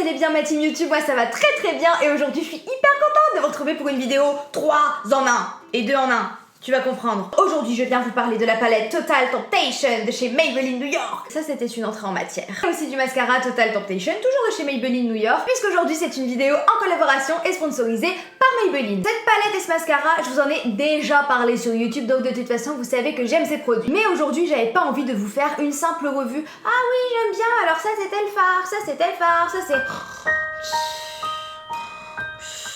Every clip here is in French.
allez bien ma team YouTube? Moi ça va très bien et aujourd'hui je suis hyper contente de vous retrouver pour une vidéo 3 en 1 et 2 en 1. Tu vas comprendre. Aujourd'hui, je viens vous parler de la palette Total Temptation de chez Maybelline New York. Ça, c'était une entrée en matière. Aussi du mascara Total Temptation, toujours de chez Maybelline New York, puisqu'aujourd'hui, c'est une vidéo en collaboration et sponsorisée par Maybelline. Cette palette et ce mascara, je vous en ai déjà parlé sur YouTube, donc de toute façon, vous savez que j'aime ces produits. Mais aujourd'hui, j'avais pas envie de vous faire une simple revue. Ah oui, j'aime bien, alors ça, c'est tel fard, ça, c'est tel fard, ça, c'est...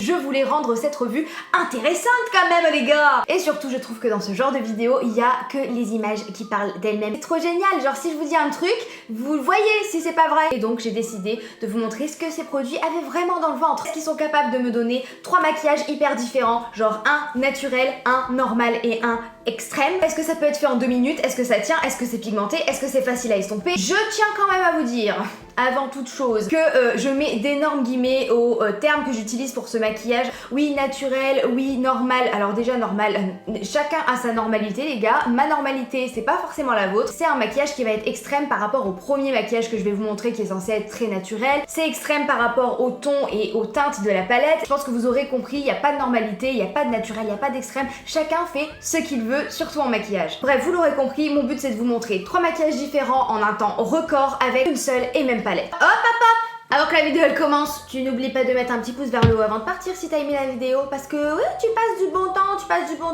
Je voulais rendre cette revue intéressante quand même les gars. Et surtout je trouve que dans ce genre de vidéo il y a que les images qui parlent d'elles-mêmes. C'est trop génial, genre si je vous dis un truc, vous le voyez si c'est pas vrai. Et donc j'ai décidé de vous montrer ce que ces produits avaient vraiment dans le ventre. Est-ce qu'ils sont capables de me donner 3 maquillages hyper différents, genre un naturel, un normal et un extrême. Est-ce que ça peut être fait en 2 minutes? Est-ce que ça tient? Est-ce que c'est pigmenté? Est-ce que c'est facile à estomper? Je tiens quand même à vous dire, avant toute chose, que je mets d'énormes guillemets aux termes que j'utilise pour ce maquillage. Oui, naturel, oui, normal. Alors déjà normal, chacun a sa normalité les gars. Ma normalité, c'est pas forcément la vôtre. C'est un maquillage qui va être extrême par rapport au premier maquillage que je vais vous montrer qui est censé être très naturel. C'est extrême par rapport au ton et aux teintes de la palette. Je pense que vous aurez compris, il n'y a pas de normalité, il n'y a pas de naturel, il n'y a pas d'extrême. Chacun fait ce qu'il veut, surtout en maquillage. Bref, vous l'aurez compris, mon but c'est de vous montrer 3 maquillages différents en un temps record avec une seule et même palette. Hop hop hop! Avant que la vidéo elle commence, tu n'oublies pas de mettre un petit pouce vers le haut avant de partir si t'as aimé la vidéo, parce que oui, tu passes du bon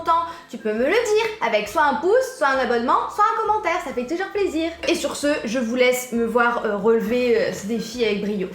temps, tu peux me le dire avec soit un pouce, soit un abonnement, soit un commentaire, ça fait toujours plaisir. Et sur ce, je vous laisse me voir relever ce défi avec brio.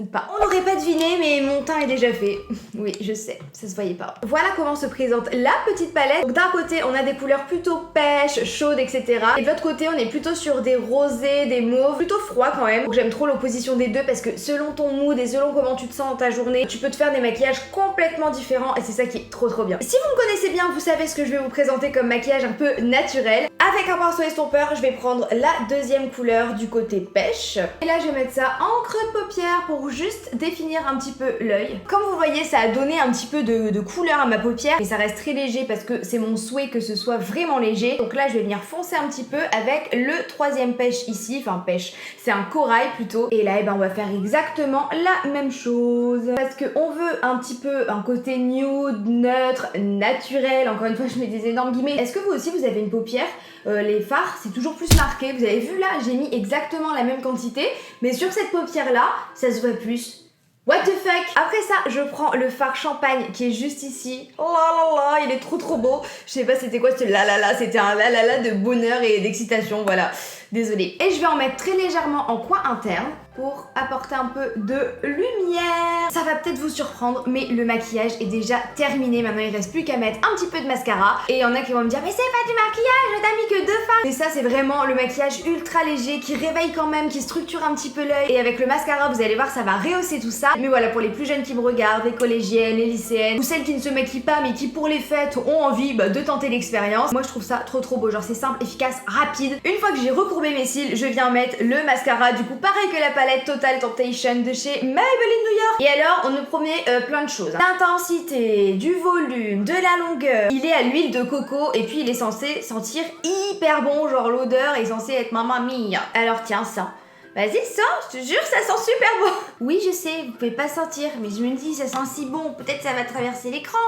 Ou pas. On n'aurait pas deviné, mais mon teint est déjà fait. Oui, je sais, ça se voyait pas. Voilà comment se présente la petite palette. Donc d'un côté, on a des couleurs plutôt pêches, chaudes, etc. Et de l'autre côté, on est plutôt sur des rosés, des mauves, plutôt froids quand même. Donc j'aime trop l'opposition des deux parce que selon ton mood et selon comment tu te sens dans ta journée, tu peux te faire des maquillages complètement différents et c'est ça qui est trop bien. Si vous me connaissez bien, vous savez ce que je vais vous présenter comme maquillage un peu naturel. Avec un pinceau estompeur, je vais prendre la deuxième couleur du côté pêche. Et là, je vais mettre ça en creux de paupière pour juste définir un petit peu l'œil. Comme vous voyez, ça a donné un petit peu de couleur à ma paupière, mais ça reste très léger parce que c'est mon souhait que ce soit vraiment léger. Donc là, je vais venir foncer un petit peu avec le troisième pêche ici, enfin pêche, c'est un corail plutôt. Et là, eh ben, on va faire exactement la même chose parce qu'on veut un petit peu un côté nude, neutre, naturel. Encore une fois, je mets des énormes guillemets. Est-ce que vous aussi, vous avez une paupière? Les fards, c'est toujours plus marqué. Vous avez vu là, j'ai mis exactement la même quantité, mais sur cette paupière là, ça se voit plus. What the fuck? Après ça, je prends le fard champagne qui est juste ici. Oh là là, il est trop beau. Je sais pas c'était quoi ce la la la, c'était un la la la de bonheur et d'excitation, voilà. Désolée. Et je vais en mettre très légèrement en coin interne pour apporter un peu de lumière. Ça va peut-être vous surprendre, mais le maquillage est déjà terminé. Maintenant, il reste plus qu'à mettre un petit peu de mascara. Et il y en a qui vont me dire, mais c'est pas du maquillage, t'as mis que 2 fards. Et ça, c'est vraiment le maquillage ultra léger qui réveille quand même, qui structure un petit peu l'œil. Et avec le mascara, vous allez voir, ça va rehausser tout ça. Mais voilà, pour les plus jeunes qui me regardent, les collégiennes, les lycéennes, ou celles qui ne se maquillent pas, mais qui pour les fêtes ont envie de tenter l'expérience. Moi, je trouve ça trop beau. Genre, c'est simple, efficace, rapide. Une fois que j'ai recourbé mes cils, je viens mettre le mascara. Du coup, pareil que la palette Total Temptation de chez Maybelline New York. Et alors, on nous promet plein de choses. L'intensité, du volume, de la longueur. Il est à l'huile de coco et puis il est censé sentir hyper bon. Genre, l'odeur est censée être mamma mia. Alors, tiens, ça. Vas-y, sens, je te jure, ça sent super bon. Oui, je sais, vous pouvez pas sentir, mais je me dis, ça sent si bon. Peut-être ça va traverser l'écran.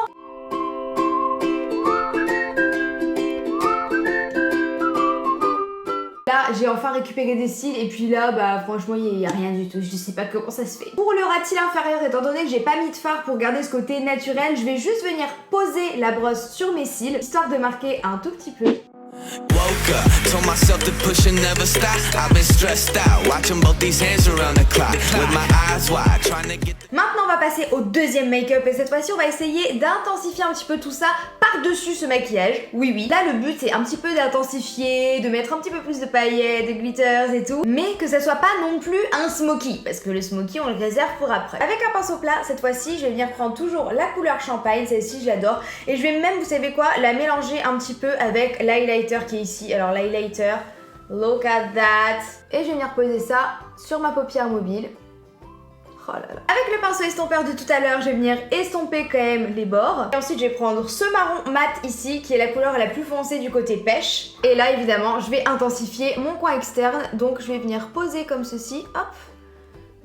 Là, j'ai enfin récupéré des cils et puis là, bah franchement, il n'y a rien du tout. Je sais pas comment ça se fait. Pour le ras de cils inférieur, étant donné que j'ai pas mis de fard pour garder ce côté naturel, je vais juste venir poser la brosse sur mes cils, histoire de marquer un tout petit peu. Maintenant on va passer au deuxième make-up et cette fois-ci on va essayer d'intensifier un petit peu tout ça par-dessus ce maquillage. Oui, là le but c'est un petit peu d'intensifier, de mettre un petit peu plus de paillettes, de glitters et tout, mais que ça soit pas non plus un smoky, parce que le smoky on le réserve pour après. Avec un pinceau plat, cette fois-ci je vais venir prendre toujours la couleur champagne, celle-ci je l'adore, et je vais même, vous savez quoi, la mélanger un petit peu avec l'highlighter qui est ici. Alors l'highlighter, look at that. Et je vais venir poser ça sur ma paupière mobile. Oh là là. Avec le pinceau estompeur de tout à l'heure, je vais venir estomper quand même les bords. Et ensuite, je vais prendre ce marron mat ici, qui est la couleur la plus foncée du côté pêche. Et là, évidemment, je vais intensifier mon coin externe. Donc, je vais venir poser comme ceci, hop,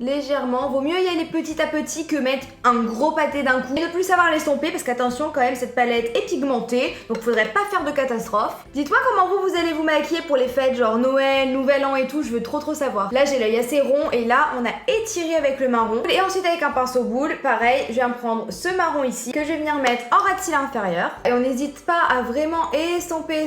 légèrement. Vaut mieux y aller petit à petit que mettre un gros pâté d'un coup. Et ne plus savoir l'estomper parce qu'attention quand même, cette palette est pigmentée, donc faudrait pas faire de catastrophe. Dites-moi comment vous allez vous maquiller pour les fêtes, genre Noël, Nouvel An et tout, je veux trop savoir. Là j'ai l'œil assez rond et là on a étiré avec le marron. Et ensuite avec un pinceau boule, pareil, je viens prendre ce marron ici que je vais venir mettre en ras de cils inférieur. Et on n'hésite pas à vraiment estomper,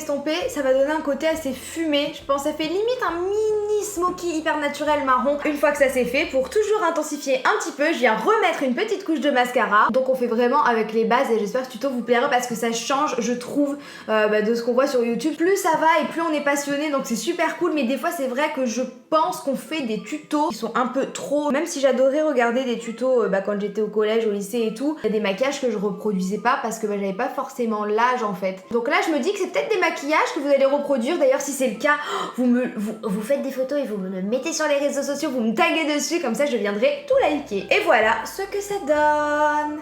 ça va donner un côté assez fumé. Je pense que ça fait limite un mini smoky hyper naturel marron. Une fois que ça c'est fait, pour toujours intensifier un petit peu, je viens remettre une petite couche de mascara. Donc on fait vraiment avec les bases et j'espère que ce tuto vous plaira parce que ça change, je trouve, de ce qu'on voit sur YouTube. Plus ça va et plus on est passionné, donc c'est super cool. Mais des fois c'est vrai que je pense qu'on fait des tutos qui sont un peu trop, même si j'adorais regarder des tutos quand j'étais au collège, au lycée et tout, il y a des maquillages que je reproduisais pas parce que j'avais pas forcément l'âge en fait. Donc là je me dis que c'est peut-être des maquillages que vous allez reproduire. D'ailleurs si c'est le cas, vous faites des photos et vous me le mettez sur les réseaux sociaux, vous me taguez dessus, comme ça je viendrai tout liker. Et voilà ce que ça donne.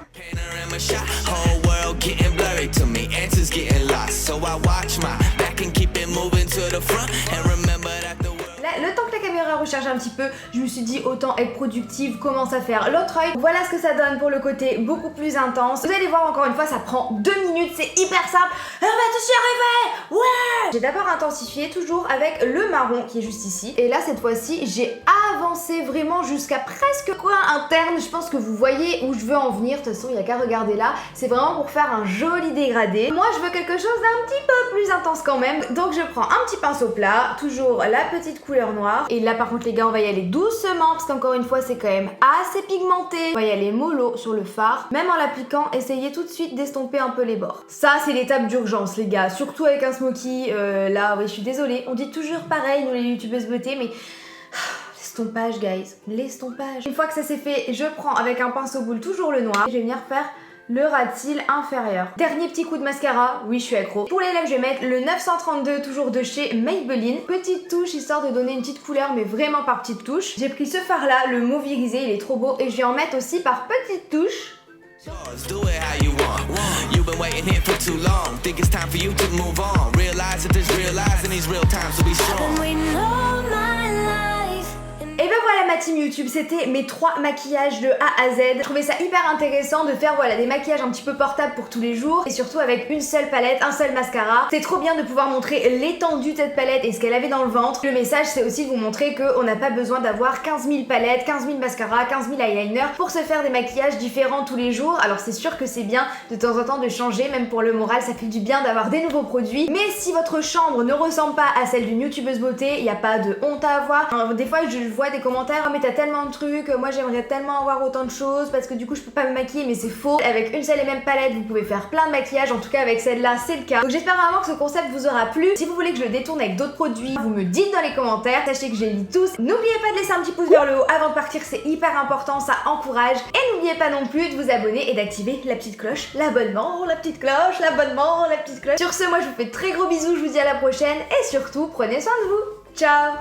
Le temps que la caméra recharge un petit peu, je me suis dit autant être productive, commence à faire l'autre œil. Voilà ce que ça donne pour le côté beaucoup plus intense. Vous allez voir encore une fois, ça prend 2 minutes, c'est hyper simple. On va tous y arriver. Ouais. J'ai d'abord intensifié toujours avec le marron qui est juste ici. Et là cette fois-ci, j'ai avancé vraiment jusqu'à presque coin interne. Je pense que vous voyez où je veux en venir. De toute façon, il n'y a qu'à regarder là. C'est vraiment pour faire un joli dégradé. Moi, je veux quelque chose d'un petit peu plus intense quand même. Donc je prends un petit pinceau plat, toujours la petite couleur noire. Et là par contre les gars, on va y aller doucement parce qu'encore une fois c'est quand même assez pigmenté. On va y aller mollo sur le fard. Même en l'appliquant, essayez tout de suite d'estomper un peu les bords. Ça c'est l'étape d'urgence les gars, surtout avec un smoky. Là oui, je suis désolée, on dit toujours pareil nous les youtubeuses beauté, mais l'estompage guys, l'estompage. Une fois que ça c'est fait, je prends avec un pinceau boule toujours le noir et je vais venir faire le ras de cils inférieur. Dernier petit coup de mascara, oui je suis accro. Pour les lèvres je vais mettre le 932 toujours de chez Maybelline. Petite touche histoire de donner une petite couleur mais vraiment par petite touche. J'ai pris ce fard là, le mauve irisé, il est trop beau et je vais en mettre aussi par petite touche. Et ben voilà ma team YouTube, c'était mes 3 maquillages de A à Z. Je trouvais ça hyper intéressant de faire voilà des maquillages un petit peu portables pour tous les jours et surtout avec une seule palette, un seul mascara. C'est trop bien de pouvoir montrer l'étendue de cette palette et ce qu'elle avait dans le ventre. Le message c'est aussi de vous montrer qu'on n'a pas besoin d'avoir 15 000 palettes, 15 000 mascaras, 15 000 eyeliners pour se faire des maquillages différents tous les jours. Alors c'est sûr que c'est bien de temps en temps de changer, même pour le moral ça fait du bien d'avoir des nouveaux produits. Mais si votre chambre ne ressemble pas à celle d'une youtubeuse beauté, il n'y a pas de honte à avoir. Alors, des fois je vois des commentaires, oh mais t'as tellement de trucs, moi j'aimerais tellement avoir autant de choses parce que du coup je peux pas me maquiller, mais c'est faux. Avec une seule et même palette vous pouvez faire plein de maquillages, en tout cas avec celle-là c'est le cas. Donc j'espère vraiment que ce concept vous aura plu. Si vous voulez que je le détourne avec d'autres produits, vous me dites dans les commentaires, sachez que je les lis tous. N'oubliez pas de laisser un petit pouce vers le haut avant de partir, c'est hyper important, ça encourage. Et n'oubliez pas non plus de vous abonner et d'activer la petite cloche, l'abonnement, la petite cloche, l'abonnement, la petite cloche. Sur ce, moi je vous fais de très gros bisous, je vous dis à la prochaine et surtout prenez soin de vous. Ciao.